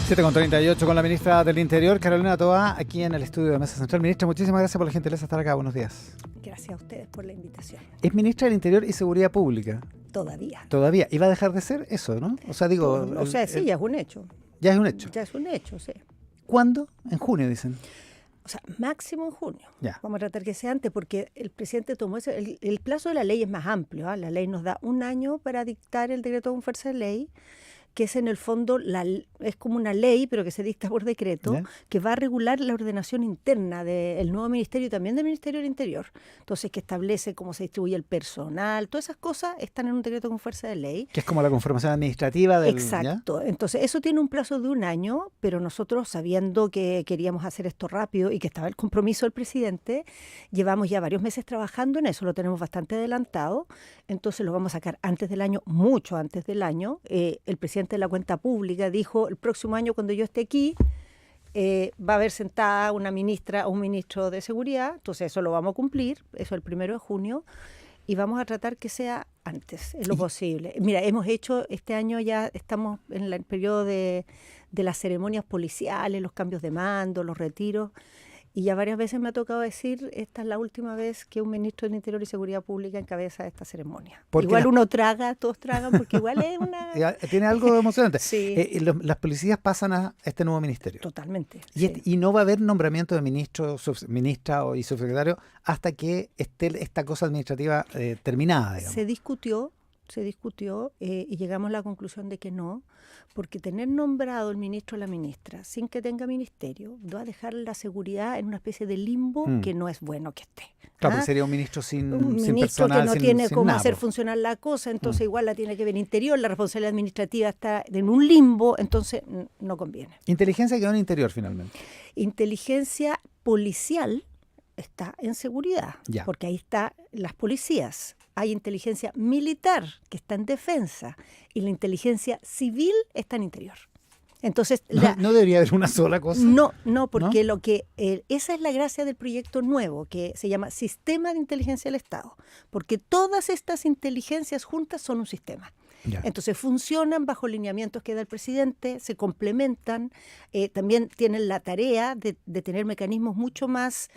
7:38 con la ministra del Interior, Carolina Toa, aquí en el estudio de Mesa Central. Ministra, muchísimas gracias por la gentileza de estar acá. Buenos días. Gracias a ustedes por la invitación. Es ministra del Interior y Seguridad Pública. Todavía. Todavía. ¿Y va a dejar de ser eso, no? O sea, digo... sí, ya es un hecho. Ya es un hecho. Ya es un hecho, sí. ¿Cuándo? En junio, dicen. O sea, máximo en junio. Ya. Vamos a tratar que sea antes porque el presidente tomó ese... El plazo de la ley es más amplio. La ley nos da un año para dictar el decreto con fuerza de ley, que es en el fondo, es como una ley, pero que se dicta por decreto, ¿Ya? que va a regular la ordenación interna del nuevo ministerio y también del Ministerio del Interior. Entonces, que establece cómo se distribuye el personal, todas esas cosas están en un decreto con fuerza de ley. Que es como la conformación administrativa del... Exacto. ¿Ya? Entonces, eso tiene un plazo de un año, pero nosotros, sabiendo que queríamos hacer esto rápido y que estaba el compromiso del presidente, llevamos ya varios meses trabajando en eso, lo tenemos bastante adelantado, entonces lo vamos a sacar antes del año, mucho antes del año. El presidente de la cuenta pública dijo, el próximo año cuando yo esté aquí, va a haber sentada una ministra o un ministro de seguridad, entonces eso lo vamos a cumplir, eso el 1 de junio, y vamos a tratar que sea antes, en lo posible. Mira, hemos hecho, este año ya estamos en el periodo de las ceremonias policiales, los cambios de mando, los retiros, y ya varias veces me ha tocado decir, esta es la última vez que un ministro del Interior y Seguridad Pública encabeza esta ceremonia. Igual uno traga, todos tragan, porque igual es una... Tiene algo emocionante. Sí. Las policías pasan a este nuevo ministerio. Totalmente. Y no va a haber nombramiento de ministro, ministra y subsecretario hasta que esté esta cosa administrativa terminada, digamos. Se discutió y llegamos a la conclusión de que no, porque tener nombrado el ministro o la ministra sin que tenga ministerio va a dejar la seguridad en una especie de limbo que no es bueno que esté. Claro, porque sería un ministro sin ministro personal, que no tiene cómo nada, hacer funcionar la cosa, entonces igual la tiene que ver Interior, la responsabilidad administrativa está en un limbo, entonces no conviene. Inteligencia quedó en Interior finalmente. Inteligencia policial está en seguridad, porque ahí están las policías. Hay inteligencia militar que está en defensa y la inteligencia civil está en Interior. Entonces, ¿No debería haber una sola cosa? No, porque esa es la gracia del proyecto nuevo, que se llama Sistema de Inteligencia del Estado, porque todas estas inteligencias juntas son un sistema. Ya. Entonces funcionan bajo lineamientos que da el presidente, se complementan, también tienen la tarea de tener mecanismos mucho más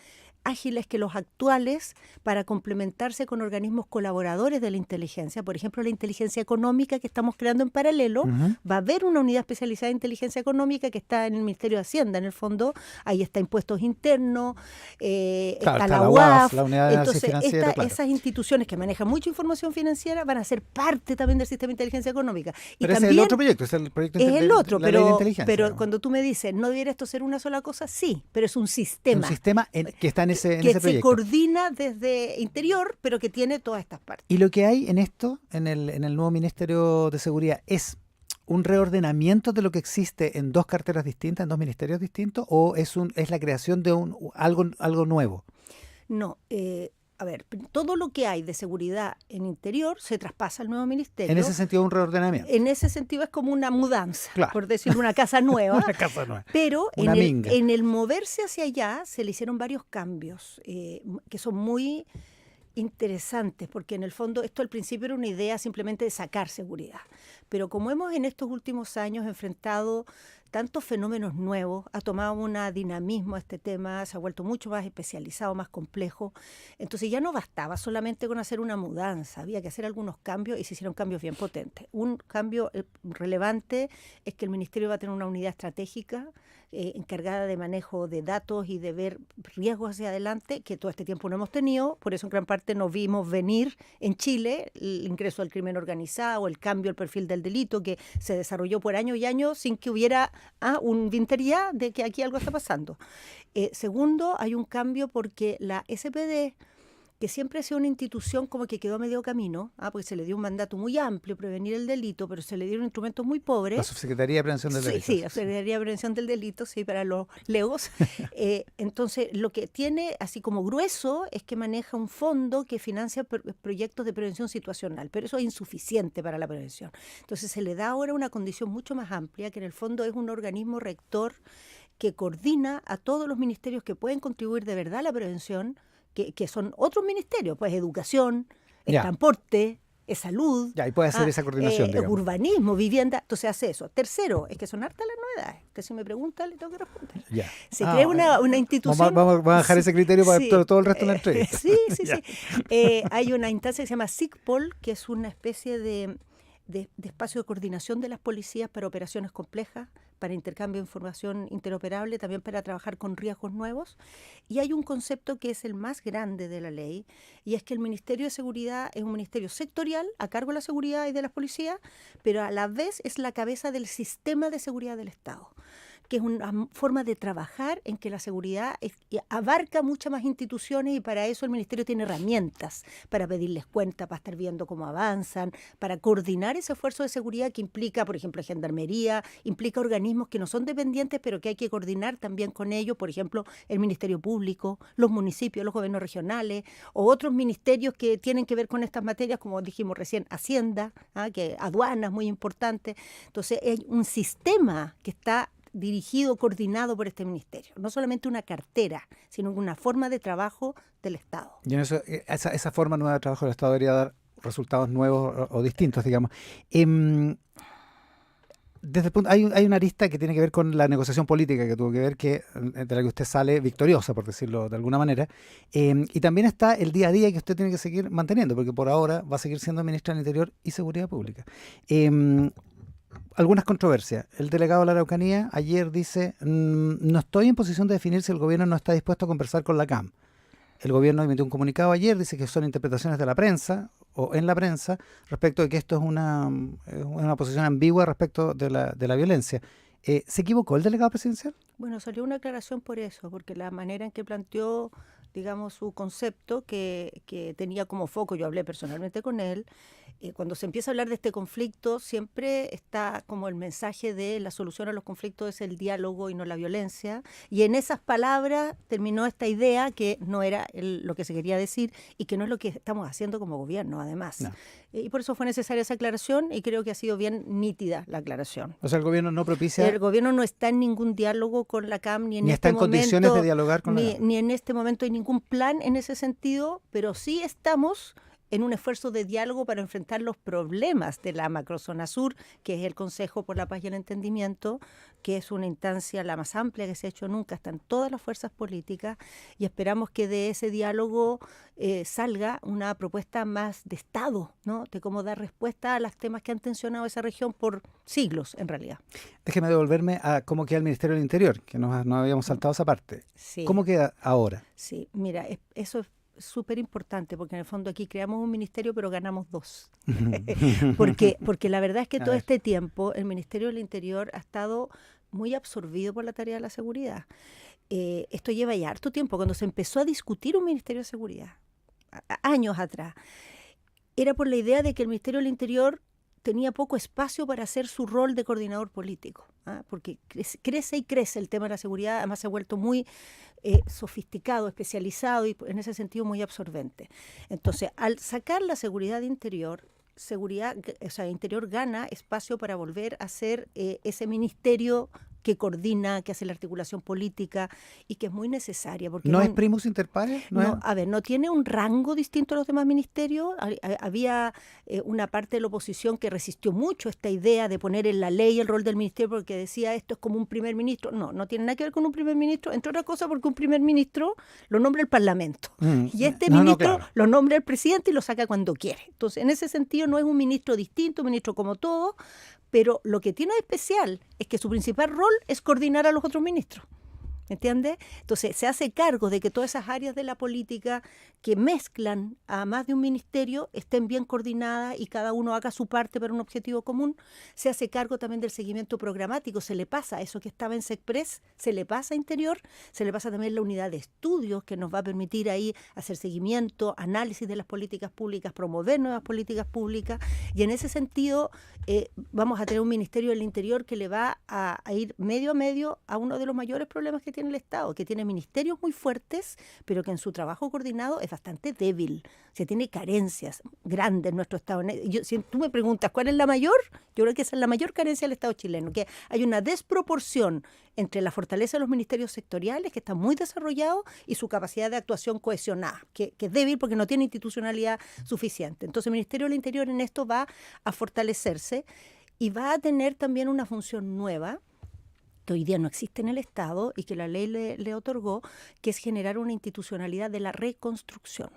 ágiles que los actuales para complementarse con organismos colaboradores de la inteligencia. Por ejemplo, la inteligencia económica que estamos creando en paralelo, va a haber una unidad especializada de inteligencia económica que está en el Ministerio de Hacienda, en el fondo, ahí está Impuestos Internos, está la UAF, la Unidad de Análisis entonces Financiero, claro. Esas instituciones que manejan mucha información financiera van a ser parte también del sistema de inteligencia económica. Pero ese es el otro proyecto, es el proyecto es el otro, de la ley de inteligencia. Pero cuando tú me dices, ¿no debiera esto ser una sola cosa? Sí, pero es un sistema. Un sistema que está en ese que proyecto. Se coordina desde Interior, pero que tiene todas estas partes. Y lo que hay en esto, en el nuevo Ministerio de Seguridad, ¿es un reordenamiento de lo que existe en dos carteras distintas, en dos ministerios distintos, o es la creación de algo nuevo? No, a ver, todo lo que hay de seguridad en Interior se traspasa al nuevo ministerio. En ese sentido, un reordenamiento. En ese sentido es como una mudanza, claro, por decirlo, una casa nueva. Una casa nueva. Pero en el moverse hacia allá se le hicieron varios cambios que son muy interesantes, porque en el fondo esto al principio era una idea simplemente de sacar seguridad. Pero como hemos en estos últimos años enfrentado tantos fenómenos nuevos, ha tomado un dinamismo este tema, se ha vuelto mucho más especializado, más complejo. Entonces ya no bastaba solamente con hacer una mudanza, había que hacer algunos cambios y se hicieron cambios bien potentes. Un cambio relevante es que el Ministerio va a tener una unidad estratégica encargada de manejo de datos y de ver riesgos hacia adelante, que todo este tiempo no hemos tenido, por eso en gran parte nos vimos venir en Chile el ingreso del crimen organizado, el cambio del perfil del delito que se desarrolló por años y años sin que hubiera un vintería de que aquí algo está pasando. Segundo, hay un cambio porque la SPD, que siempre ha sido una institución como que quedó a medio camino, porque se le dio un mandato muy amplio, prevenir el delito, pero se le dieron instrumentos muy pobres. La Subsecretaría de Prevención del Delito. Sí, la Subsecretaría de Prevención del Delito, sí, para los legos. Entonces, lo que tiene así como grueso es que maneja un fondo que financia proyectos de prevención situacional, pero eso es insuficiente para la prevención. Entonces, se le da ahora una condición mucho más amplia, que en el fondo es un organismo rector que coordina a todos los ministerios que pueden contribuir de verdad a la prevención, que son otros ministerios, pues educación, transporte, es salud. Ya, y puede hacer esa coordinación, digamos. Urbanismo, vivienda, entonces hace eso. Tercero, es que son hartas las novedades. Usted si me pregunta, le tengo que responder. Ya. Se crea una institución... Vamos a dejar ese criterio para Sí. todo el resto de la entrevista. Sí. Hay una instancia que se llama SIGPOL, que es una especie de espacio de coordinación de las policías para operaciones complejas, para intercambio de información interoperable, también para trabajar con riesgos nuevos. Y hay un concepto que es el más grande de la ley, y es que el Ministerio de Seguridad es un ministerio sectorial a cargo de la seguridad y de las policías, pero a la vez es la cabeza del sistema de seguridad del Estado, que es una forma de trabajar en que la seguridad abarca muchas más instituciones, y para eso el Ministerio tiene herramientas para pedirles cuenta, para estar viendo cómo avanzan, para coordinar ese esfuerzo de seguridad que implica, por ejemplo, gendarmería, implica organismos que no son dependientes, pero que hay que coordinar también con ellos, por ejemplo, el Ministerio Público, los municipios, los gobiernos regionales, o otros ministerios que tienen que ver con estas materias, como dijimos recién, Hacienda, que aduanas, muy importante. Entonces, hay un sistema que está dirigido, coordinado por este ministerio. No solamente una cartera, sino una forma de trabajo del Estado. Y en eso, esa forma nueva de trabajo del Estado debería dar resultados nuevos o distintos, digamos. Desde el punto, hay una arista que tiene que ver con la negociación política que tuvo que ver, de la que usted sale victoriosa, por decirlo de alguna manera. Y también está el día a día que usted tiene que seguir manteniendo, porque por ahora va a seguir siendo ministra del Interior y Seguridad Pública. Algunas controversias. El delegado de la Araucanía ayer dice, no estoy en posición de definir si el gobierno no está dispuesto a conversar con la CAM. El gobierno emitió un comunicado ayer, dice que son interpretaciones de la prensa o en la prensa respecto de que esto es una posición ambigua respecto de la violencia. ¿Se equivocó el delegado presidencial? Bueno, salió una aclaración por eso, porque la manera en que planteó, digamos, su concepto, que tenía como foco, yo hablé personalmente con él, cuando se empieza a hablar de este conflicto, siempre está como el mensaje de la solución a los conflictos es el diálogo y no la violencia, y en esas palabras terminó esta idea que no era lo que se quería decir y que no es lo que estamos haciendo como gobierno, además. No. Y por eso fue necesaria esa aclaración, y creo que ha sido bien nítida la aclaración. O sea, el gobierno no propicia... El gobierno no está en ningún diálogo con la CAM, ni está este en momento, condiciones de dialogar con la CAM. Ni en este momento hay ningún plan en ese sentido, pero sí estamos en un esfuerzo de diálogo para enfrentar los problemas de la macrozona sur, que es el Consejo por la Paz y el Entendimiento, que es una instancia la más amplia que se ha hecho nunca, están todas las fuerzas políticas, y esperamos que de ese diálogo salga una propuesta más de Estado, ¿no? De cómo dar respuesta a los temas que han tensionado esa región por siglos, en realidad. Déjeme devolverme a cómo queda el Ministerio del Interior, que no habíamos saltado esa parte. Sí. ¿Cómo queda ahora? Sí, mira, eso es súper importante, porque en el fondo aquí creamos un ministerio, pero ganamos dos. porque la verdad es que todo este tiempo el Ministerio del Interior ha estado muy absorbido por la tarea de la seguridad. Esto lleva ya harto tiempo. Cuando se empezó a discutir un Ministerio de Seguridad, años atrás, era por la idea de que el Ministerio del Interior tenía poco espacio para hacer su rol de coordinador político, porque crece y crece el tema de la seguridad, además se ha vuelto muy sofisticado, especializado y en ese sentido muy absorbente. Entonces, al sacar la seguridad de Interior, Interior gana espacio para volver a ser ese ministerio que coordina, que hace la articulación política y que es muy necesaria. Porque ¿No es primus inter pares? A ver, no tiene un rango distinto a los demás ministerios. Había una parte de la oposición que resistió mucho esta idea de poner en la ley el rol del ministerio porque decía esto es como un primer ministro. No tiene nada que ver con un primer ministro, entre otras cosas porque un primer ministro lo nombra el Parlamento y este ministro lo nombra el presidente y lo saca cuando quiere. Entonces, en ese sentido no es un ministro distinto, un ministro como todos, pero lo que tiene de especial es que su principal rol es coordinar a los otros ministros. ¿Me entiendes? Entonces, se hace cargo de que todas esas áreas de la política que mezclan a más de un ministerio estén bien coordinadas y cada uno haga su parte para un objetivo común. Se hace cargo también del seguimiento programático. Se le pasa eso que estaba en SECPRES, se le pasa a Interior, se le pasa también la unidad de estudios que nos va a permitir ahí hacer seguimiento, análisis de las políticas públicas, promover nuevas políticas públicas. Y en ese sentido, vamos a tener un Ministerio del Interior que le va a ir medio a medio a uno de los mayores problemas que tiene que en el Estado, que tiene ministerios muy fuertes, pero que en su trabajo coordinado es bastante débil. O sea, tiene carencias grandes en nuestro Estado. Si tú me preguntas cuál es la mayor, yo creo que esa es la mayor carencia del Estado chileno, que hay una desproporción entre la fortaleza de los ministerios sectoriales, que están muy desarrollados, y su capacidad de actuación cohesionada, que es débil porque no tiene institucionalidad suficiente. Entonces el Ministerio del Interior en esto va a fortalecerse y va a tener también una función nueva, que hoy día no existe en el Estado y que la ley le otorgó, que es generar una institucionalidad de la reconstrucción.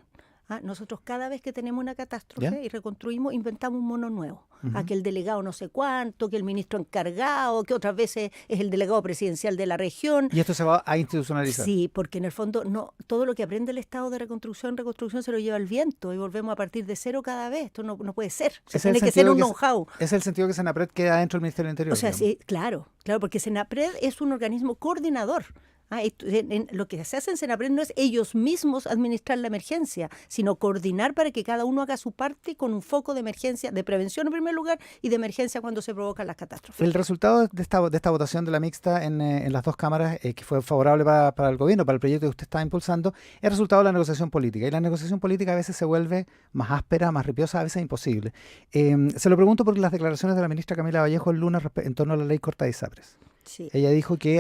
Nosotros cada vez que tenemos una catástrofe y reconstruimos, inventamos un mono nuevo. Que el delegado no sé cuánto, que el ministro encargado, que otras veces es el delegado presidencial de la región. ¿Y esto se va a institucionalizar? Sí, porque en el fondo no todo lo que aprende el Estado de reconstrucción se lo lleva el viento y volvemos a partir de cero cada vez. Esto no puede ser. O sea, tiene que ser un know-how. Es el sentido que Senapred queda dentro del Ministerio del Interior. O sea, sí, claro, porque Senapred es un organismo coordinador. Lo que se hace en Senapred no es ellos mismos administrar la emergencia, sino coordinar para que cada uno haga su parte con un foco de emergencia, de prevención en primer lugar y de emergencia cuando se provocan las catástrofes. El resultado de esta votación de la mixta en las dos cámaras, que fue favorable para el gobierno, para el proyecto que usted está impulsando, es el resultado de la negociación política. Y la negociación política a veces se vuelve más áspera, más ripiosa, a veces imposible. Se lo pregunto por las declaraciones de la ministra Camila Vallejo el lunes en torno a la ley corta de ISAPRES. Sí. Ella dijo que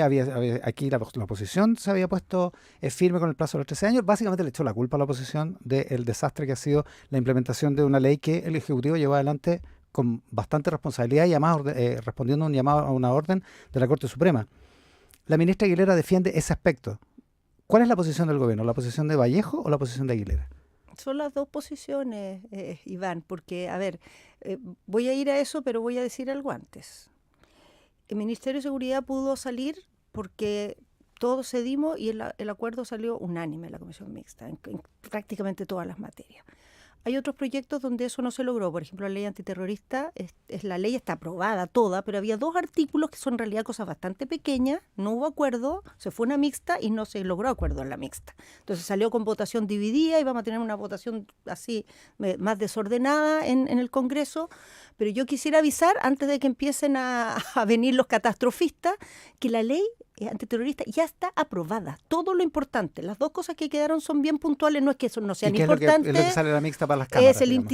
aquí la oposición se había puesto firme con el plazo de los 13 años. Básicamente le echó la culpa a la oposición del desastre que ha sido la implementación de una ley que el Ejecutivo llevó adelante con bastante responsabilidad y además respondiendo a un llamado a una orden de la Corte Suprema. La ministra Aguilera defiende ese aspecto. ¿Cuál es la posición del gobierno? ¿La posición de Vallejo o la posición de Aguilera? Son las dos posiciones, Iván, porque, voy a ir a eso, pero voy a decir algo antes. El Ministerio de Seguridad pudo salir porque todos cedimos y el acuerdo salió unánime en la Comisión Mixta, en prácticamente todas las materias. Hay otros proyectos donde eso no se logró. Por ejemplo, la ley antiterrorista, la ley está aprobada toda, pero había 2 artículos que son en realidad cosas bastante pequeñas, no hubo acuerdo, se fue una mixta y no se logró acuerdo en la mixta. Entonces salió con votación dividida y vamos a tener una votación así más desordenada en el Congreso. Pero yo quisiera avisar, antes de que empiecen a venir los catastrofistas, que la ley antiterrorista ya está aprobada. Todo lo importante. Las 2 cosas que quedaron son bien puntuales, no es que eso no sean importantes. Es lo que sale de la mixta para las cámaras. Es el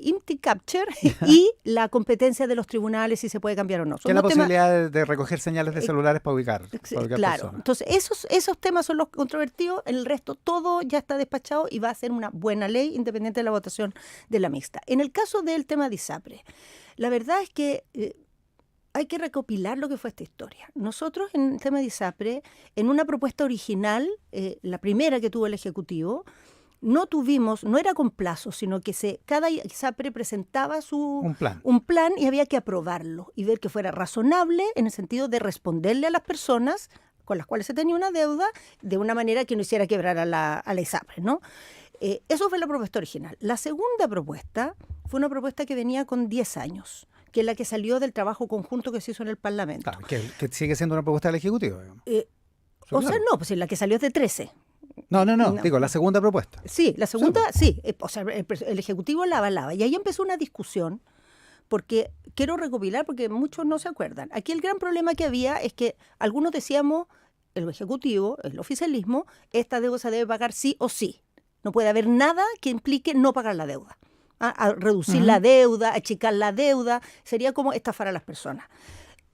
capture, capture y la competencia de los tribunales, si se puede cambiar o no. Que es la posibilidad de recoger señales de celulares para ubicar claro. personas. Entonces, esos temas son los controvertidos. En el resto, todo ya está despachado y va a ser una buena ley independiente de la votación de la mixta. En el caso del tema de ISAPRES, la verdad es que hay que recopilar lo que fue esta historia. Nosotros en el tema de ISAPRES, en una propuesta original, la primera que tuvo el Ejecutivo, no era con plazo, sino que cada ISAPRE presentaba un plan y había que aprobarlo y ver que fuera razonable en el sentido de responderle a las personas con las cuales se tenía una deuda de una manera que no hiciera quebrar a la ISAPRE, ¿no? Eso fue la propuesta original. La segunda propuesta fue una propuesta que venía con 10 años, que es la que salió del trabajo conjunto que se hizo en el Parlamento. Claro, que sigue siendo una propuesta del Ejecutivo. Sea, no, pues la que salió es de 13. No, digo, la segunda propuesta. Sí, la segunda, sí. O sea, el Ejecutivo la avalaba. Y ahí empezó una discusión, porque quiero recopilar, porque muchos no se acuerdan. Aquí el gran problema que había es que algunos decíamos, el Ejecutivo, el oficialismo, esta deuda se debe pagar sí o sí. No puede haber nada que implique no pagar la deuda. A reducir la deuda, achicar la deuda, sería como estafar a las personas.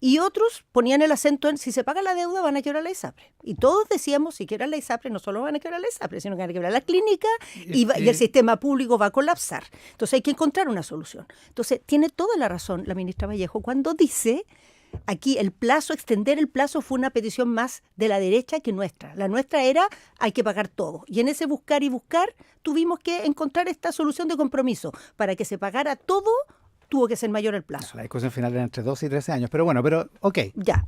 Y otros ponían el acento en, si se paga la deuda, van a quebrar la ISAPRE. Y todos decíamos, si quiebran la ISAPRE, no solo van a quebrar la ISAPRE, sino que van a quebrar la clínica y el sistema público va a colapsar. Entonces hay que encontrar una solución. Entonces tiene toda la razón la ministra Vallejo cuando dice, aquí extender el plazo fue una petición más de la derecha que nuestra. La nuestra era, hay que pagar todo. Y en ese buscar y buscar, tuvimos que encontrar esta solución de compromiso. Para que se pagara todo, tuvo que ser mayor el plazo. La discusión final era entre 12 y 13 años, pero ok. Ya.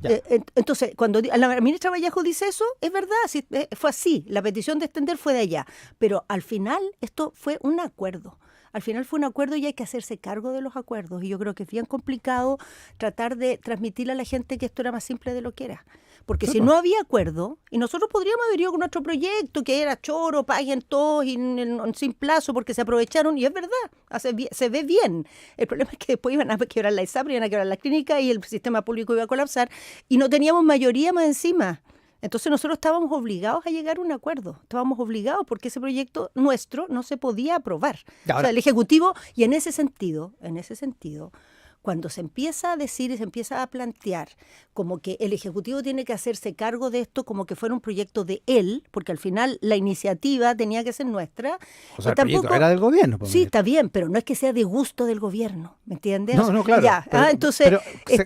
Entonces, cuando la ministra Vallejo dice eso, es verdad, sí, fue así. La petición de extender fue de allá. Pero al final, esto fue un acuerdo. Al final fue un acuerdo y hay que hacerse cargo de los acuerdos. Y yo creo que es bien complicado tratar de transmitirle a la gente que esto era más simple de lo que era. Porque si no había acuerdo, y nosotros podríamos haber ido con nuestro proyecto, que era choro, paguen todos y sin plazo, porque se aprovecharon, y es verdad, se ve bien. El problema es que después iban a quebrar la ISAPRE, iban a quebrar la clínica y el sistema público iba a colapsar, y no teníamos mayoría más encima. Entonces nosotros estábamos obligados a llegar a un acuerdo, estábamos obligados porque ese proyecto nuestro no se podía aprobar. O sea, el Ejecutivo, y en ese sentido, cuando se empieza a decir y se empieza a plantear como que el Ejecutivo tiene que hacerse cargo de esto como que fuera un proyecto de él, porque al final la iniciativa tenía que ser nuestra. O sea, el proyecto era del gobierno. Sí, está bien, pero no es que sea de gusto del gobierno, ¿me entiendes? No, claro. Ya, entonces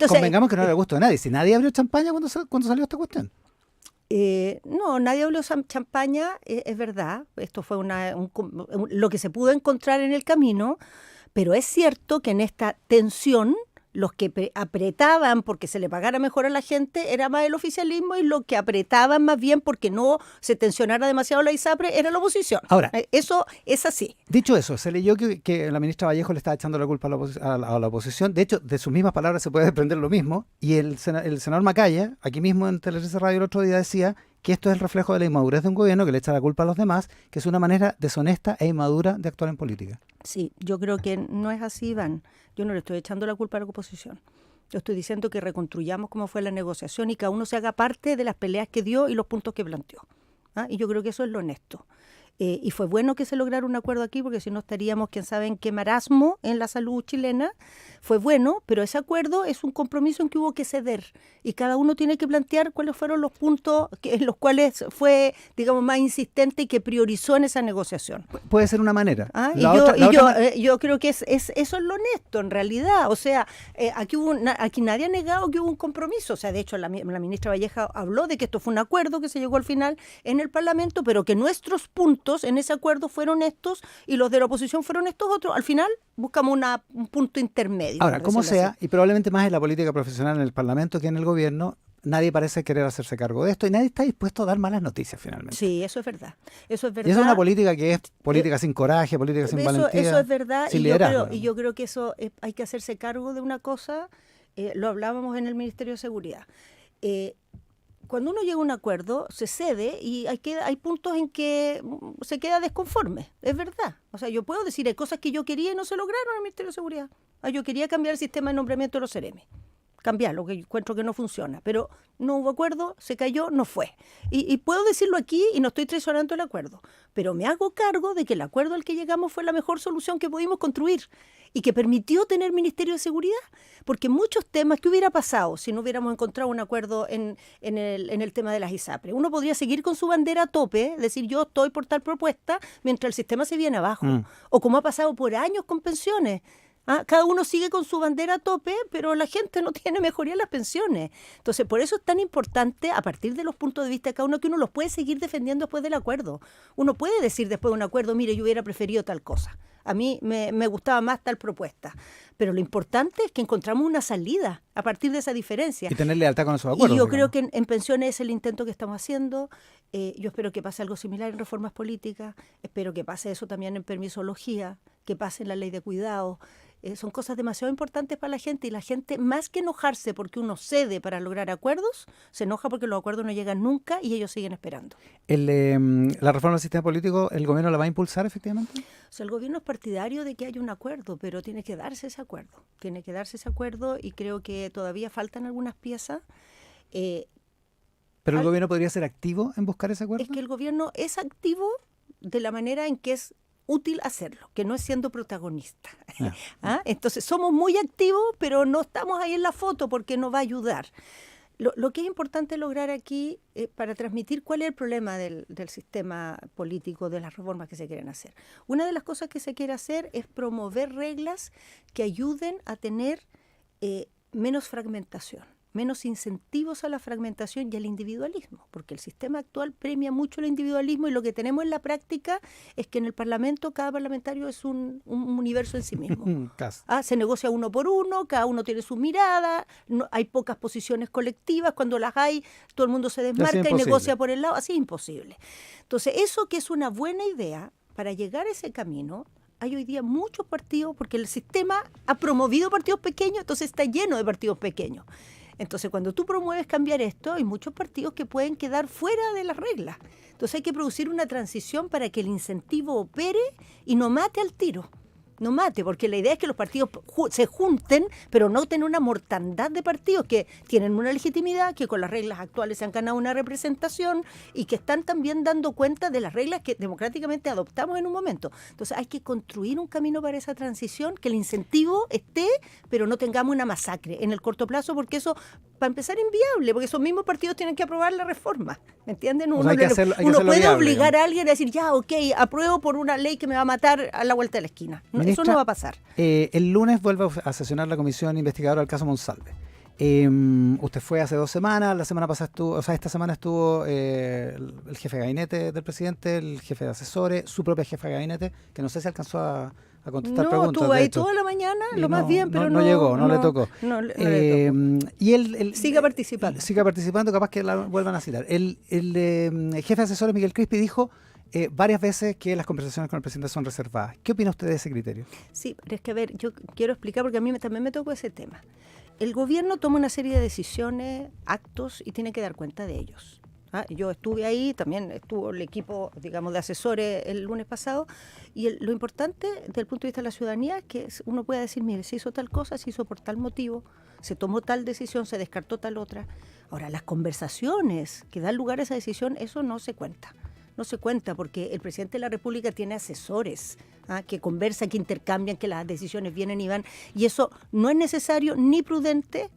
convengamos que no era de gusto de nadie. Si nadie abrió champaña cuando salió esta cuestión. No, nadie habló champaña, es verdad. Esto fue lo que se pudo encontrar en el camino. Pero es cierto que en esta tensión, los que apretaban porque se le pagara mejor a la gente era más el oficialismo, y los que apretaban más bien porque no se tensionara demasiado la ISAPRE era la oposición. Ahora, eso es así. Dicho eso, se leyó que la ministra Vallejo le estaba echando la culpa a la oposición. De hecho, de sus mismas palabras se puede desprender lo mismo. Y el senador Macaya, aquí mismo en Tele13 Radio el otro día, decía que esto es el reflejo de la inmadurez de un gobierno que le echa la culpa a los demás, que es una manera deshonesta e inmadura de actuar en política. Sí, yo creo que no es así, Iván. Yo no le estoy echando la culpa a la oposición. Yo estoy diciendo que reconstruyamos cómo fue la negociación y cada uno se haga parte de las peleas que dio y los puntos que planteó. Y yo creo que eso es lo honesto. Y fue bueno que se lograra un acuerdo aquí, porque si no estaríamos, quién sabe, en qué marasmo en la salud chilena. Fue bueno, pero ese acuerdo es un compromiso en que hubo que ceder. Y cada uno tiene que plantear cuáles fueron los puntos en los cuales fue, digamos, más insistente y que priorizó en esa negociación. Puede ser una manera. Yo creo que eso es lo honesto, en realidad. O sea, aquí nadie ha negado que hubo un compromiso. O sea, de hecho, la ministra Vallejo habló de que esto fue un acuerdo que se llegó al final en el Parlamento, pero que nuestros puntos en ese acuerdo fueron estos y los de la oposición fueron estos otros. Al final buscamos un punto intermedio. Ahora, como sea, así. Y probablemente más en la política profesional en el Parlamento que en el gobierno, nadie parece querer hacerse cargo de esto y nadie está dispuesto a dar malas noticias finalmente. Sí, eso es verdad. Y esa es una política que es política sin coraje, política sin valentía. Eso es verdad. Sin liderazgo. Y yo creo que eso hay que hacerse cargo de una cosa. Lo hablábamos en el Ministerio de Seguridad. Cuando uno llega a un acuerdo, se cede y hay puntos en que se queda desconforme, es verdad. O sea, yo puedo decir, hay cosas que yo quería y no se lograron en el Ministerio de Seguridad. Yo quería cambiar el sistema de nombramiento de los CEREMI, cambiarlo, que encuentro que no funciona, pero no hubo acuerdo, se cayó, no fue. Y puedo decirlo aquí y no estoy traicionando el acuerdo, pero me hago cargo de que el acuerdo al que llegamos fue la mejor solución que pudimos construir y que permitió tener Ministerio de Seguridad, porque muchos temas, ¿qué hubiera pasado si no hubiéramos encontrado un acuerdo en el tema de las ISAPRE? Uno podría seguir con su bandera a tope, decir yo estoy por tal propuesta, mientras el sistema se viene abajo, o como ha pasado por años con pensiones. Cada uno sigue con su bandera a tope, pero la gente no tiene mejoría en las pensiones. Entonces, por eso es tan importante, a partir de los puntos de vista de cada uno, que uno los puede seguir defendiendo después del acuerdo. Uno puede decir después de un acuerdo, mire, yo hubiera preferido tal cosa. A mí me gustaba más tal propuesta. Pero lo importante es que encontramos una salida a partir de esa diferencia. Y tener lealtad con esos acuerdos. Y yo creo que en pensiones es el intento que estamos haciendo. Yo espero que pase algo similar en reformas políticas. Espero que pase eso también en permisología, que pase en la ley de cuidado. Son cosas demasiado importantes para la gente, y la gente, más que enojarse porque uno cede para lograr acuerdos, se enoja porque los acuerdos no llegan nunca y ellos siguen esperando. ¿La reforma del sistema político, el gobierno la va a impulsar efectivamente? O sea, el gobierno es partidario de que haya un acuerdo, pero tiene que darse ese acuerdo. Tiene que darse ese acuerdo y creo que todavía faltan algunas piezas. ¿Pero el gobierno podría ser activo en buscar ese acuerdo? Es que el gobierno es activo de la manera en que es útil hacerlo, que no es siendo protagonista. Entonces somos muy activos, pero no estamos ahí en la foto porque nos va a ayudar. Lo que es importante lograr aquí para transmitir cuál es el problema del sistema político, de las reformas que se quieren hacer. Una de las cosas que se quiere hacer es promover reglas que ayuden a tener menos fragmentación, menos incentivos a la fragmentación y al individualismo, porque el sistema actual premia mucho el individualismo y lo que tenemos en la práctica es que en el Parlamento cada parlamentario es un universo en sí mismo. Se negocia uno por uno, cada uno tiene su mirada, hay pocas posiciones colectivas, cuando las hay todo el mundo se desmarca y negocia por el lado, así es imposible. Entonces eso, que es una buena idea, para llegar a ese camino hay hoy día muchos partidos, porque el sistema ha promovido partidos pequeños, entonces está lleno de partidos pequeños. Entonces, cuando tú promueves cambiar esto, hay muchos partidos que pueden quedar fuera de las reglas. Entonces hay que producir una transición para que el incentivo opere y no mate al tiro. No mate, porque la idea es que los partidos se junten, pero no tener una mortandad de partidos que tienen una legitimidad, que con las reglas actuales se han ganado una representación y que están también dando cuenta de las reglas que democráticamente adoptamos en un momento. Entonces hay que construir un camino para esa transición, que el incentivo esté, pero no tengamos una masacre en el corto plazo, porque eso, para empezar, es inviable, porque esos mismos partidos tienen que aprobar la reforma, ¿me entienden? Uno puede viable, obligar a alguien a decir, ya, ok, apruebo por una ley que me va a matar a la vuelta de la esquina. Ministra, eso no va a pasar. El lunes vuelve a sesionar la comisión investigadora del caso Monsalve. Usted fue hace 2 semanas, la semana pasada estuvo, esta semana estuvo el jefe de gabinete del presidente, el jefe de asesores, su propia jefa de gabinete, que no sé si alcanzó a contestar preguntas. No, estuvo ahí toda la mañana, lo más bien, pero no llegó, no le tocó. No le tocó. Y él siga participando. Siga participando, capaz que la vuelvan a citar. El jefe de asesores, Miguel Crispi, dijo varias veces que las conversaciones con el presidente son reservadas. ¿Qué opina usted de ese criterio? Sí, pero es que, a ver, yo quiero explicar porque a mí también me tocó ese tema. El gobierno toma una serie de decisiones, actos, y tiene que dar cuenta de ellos. Yo estuve ahí, también estuvo el equipo, digamos, de asesores el lunes pasado, y lo importante desde el punto de vista de la ciudadanía es que uno pueda decir, mire, se hizo tal cosa, se hizo por tal motivo, se tomó tal decisión, se descartó tal otra. Ahora, las conversaciones que dan lugar a esa decisión, eso no se cuenta. No se cuenta porque el presidente de la República tiene asesores que conversan, que intercambian, que las decisiones vienen y van, y eso no es necesario ni prudente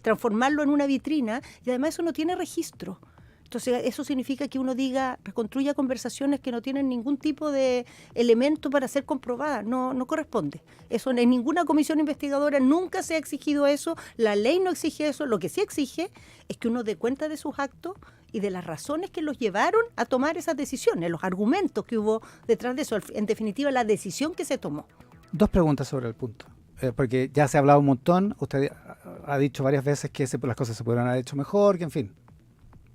transformarlo en una vitrina, y además eso no tiene registro. Entonces eso significa que uno reconstruya conversaciones que no tienen ningún tipo de elemento para ser comprobadas, no corresponde. Eso en ninguna comisión investigadora nunca se ha exigido eso, la ley no exige eso, lo que sí exige es que uno dé cuenta de sus actos y de las razones que los llevaron a tomar esas decisiones, los argumentos que hubo detrás de eso, en definitiva la decisión que se tomó. 2 preguntas sobre el punto, porque ya se ha hablado un montón, usted ha dicho varias veces que las cosas se podrían haber hecho mejor, que en fin,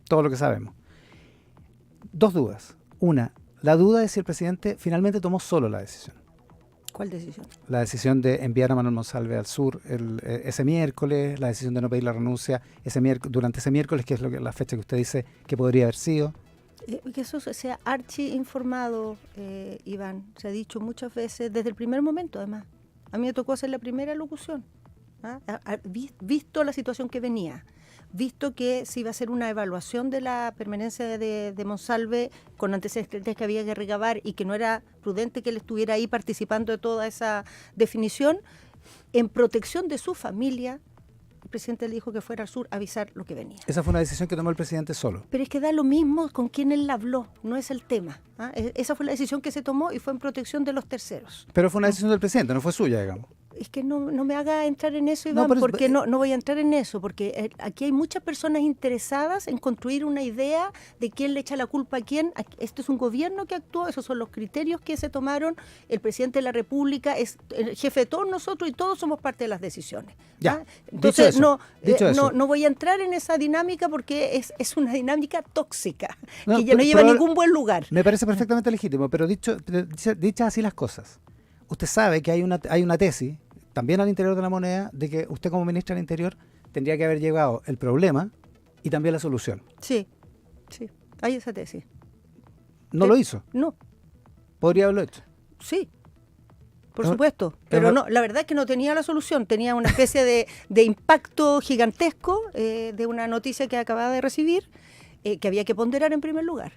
todo lo que sabemos. 2 dudas. Una, la duda de si el presidente finalmente tomó solo la decisión. ¿Cuál decisión? La decisión de enviar a Manuel Monsalve al sur ese miércoles, la decisión de no pedir la renuncia durante ese miércoles, que es la fecha que usted dice que podría haber sido. Que eso se ha archi-informado, Iván. Se ha dicho muchas veces, desde el primer momento además. A mí me tocó hacer la primera locución. Visto la situación que venía, visto que se iba a hacer una evaluación de la permanencia de Monsalve con antecedentes que había que recabar y que no era prudente que él estuviera ahí participando de toda esa definición, en protección de su familia, el presidente le dijo que fuera al sur a avisar lo que venía. Esa fue una decisión que tomó el presidente solo. Pero es que da lo mismo con quien él habló, no es el tema. Esa fue la decisión que se tomó y fue en protección de los terceros. Pero fue una decisión del presidente, no fue suya, digamos. Es que no me haga entrar en eso, Iván, porque no voy a entrar en eso, porque aquí hay muchas personas interesadas en construir una idea de quién le echa la culpa a quién. Esto es un gobierno que actuó, esos son los criterios que se tomaron, el presidente de la República es el jefe de todos nosotros y todos somos parte de las decisiones. Ya, entonces no voy a entrar en esa dinámica porque es una dinámica tóxica, que ya no lleva a ningún buen lugar. Me parece perfectamente legítimo, pero dichas así las cosas, usted sabe que hay una tesis, también al interior de la moneda, de que usted como ministra del Interior tendría que haber llevado el problema y también la solución. Sí, hay esa tesis. ¿No lo hizo? No. ¿Podría haberlo hecho? Sí, por supuesto, pero no, la verdad es que no tenía la solución, tenía una especie de impacto gigantesco de una noticia que acababa de recibir, que había que ponderar en primer lugar.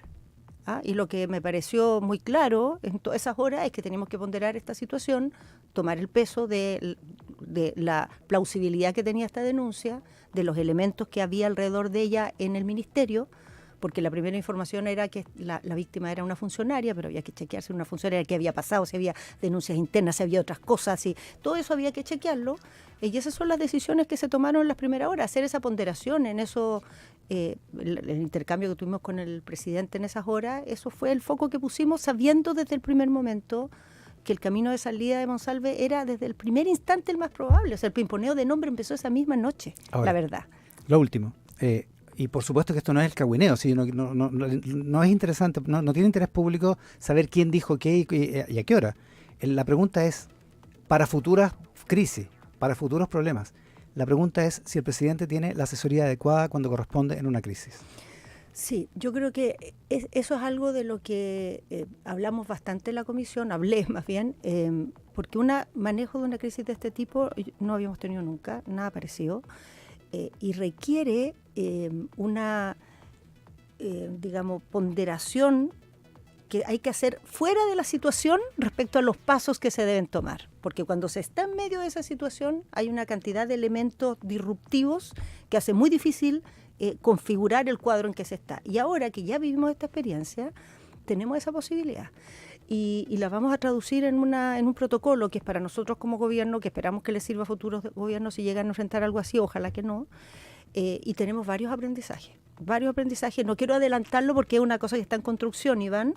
Y lo que me pareció muy claro en todas esas horas es que teníamos que ponderar esta situación, tomar el peso de la plausibilidad que tenía esta denuncia, de los elementos que había alrededor de ella en el ministerio, porque la primera información era que la víctima era una funcionaria, pero había que chequear si era una funcionaria, qué había pasado, si había denuncias internas, si había otras cosas, y todo eso había que chequearlo. Y esas son las decisiones que se tomaron en las primeras horas, hacer esa ponderación en eso. El intercambio que tuvimos con el presidente en esas horas, eso fue el foco que pusimos, sabiendo desde el primer momento que el camino de salida de Monsalve era desde el primer instante el más probable. O sea, el pimponeo de nombre empezó esa misma noche. Ahora, la verdad. Lo último, y por supuesto que esto no es el cagüineo, ¿sí? No es interesante, no tiene interés público saber quién dijo qué y a qué hora. La pregunta es, para futuras crisis, para futuros problemas, la pregunta es si el presidente tiene la asesoría adecuada cuando corresponde en una crisis. Sí, yo creo que eso es algo de lo que hablamos bastante en la comisión, hablé más bien, porque un manejo de una crisis de este tipo no habíamos tenido nunca, nada parecido, y requiere una, digamos, ponderación que hay que hacer fuera de la situación respecto a los pasos que se deben tomar, porque cuando se está en medio de esa situación hay una cantidad de elementos disruptivos que hace muy difícil configurar el cuadro en que se está. Y ahora que ya vivimos esta experiencia, tenemos esa posibilidad. Y la vamos a traducir en un protocolo que es para nosotros como gobierno, que esperamos que les sirva a futuros gobiernos si llegan a enfrentar algo así, ojalá que no. Y tenemos varios aprendizajes. No quiero adelantarlo porque es una cosa que está en construcción, Iván,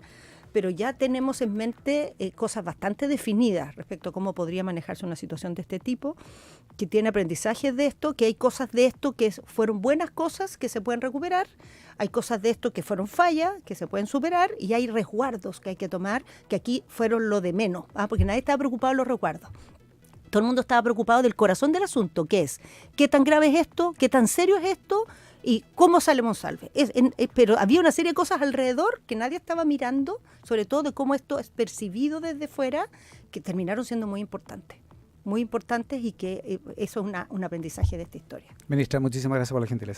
pero ya tenemos en mente cosas bastante definidas respecto a cómo podría manejarse una situación de este tipo, que tiene aprendizajes de esto, que hay cosas de esto que fueron buenas cosas que se pueden recuperar, hay cosas de esto que fueron fallas, que se pueden superar, y hay resguardos que hay que tomar, que aquí fueron lo de menos, porque nadie estaba preocupado de los resguardos. Todo el mundo estaba preocupado del corazón del asunto, que es qué tan grave es esto, qué tan serio es esto y cómo sale Monsalve. Pero había una serie de cosas alrededor que nadie estaba mirando, sobre todo de cómo esto es percibido desde fuera, que terminaron siendo muy importantes y que eso es un aprendizaje de esta historia. Ministra, muchísimas gracias por la gentileza.